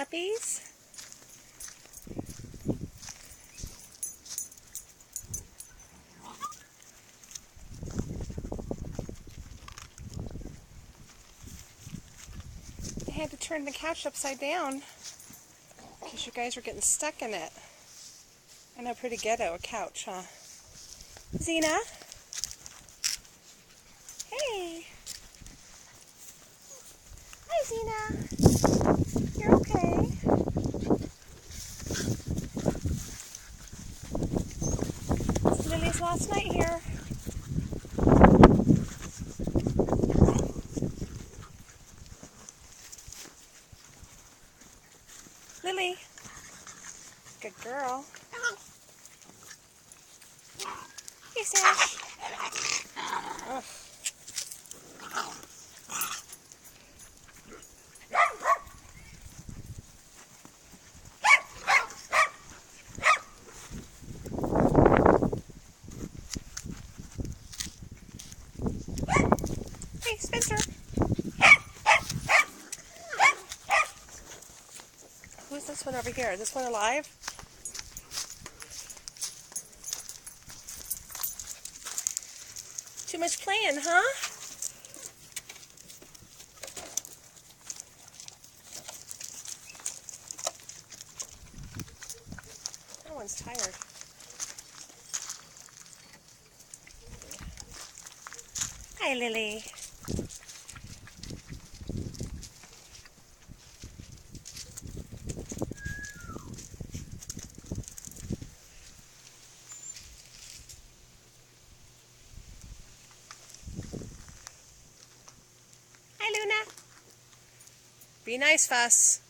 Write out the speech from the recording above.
puppies? I had to turn the couch upside down because you guys were getting stuck in it. I know, pretty ghetto, a couch, huh? Xena? Hey! Hi, Xena! You're okay? It's Lily's last night here. Lily! Good girl. Hey, Sash. Ugh. Hey, Spencer. Who's this one over here? Is this one alive? Too much playing, huh? That one's tired. Hi, Lily. Hi, Luna. Be nice, Fuss.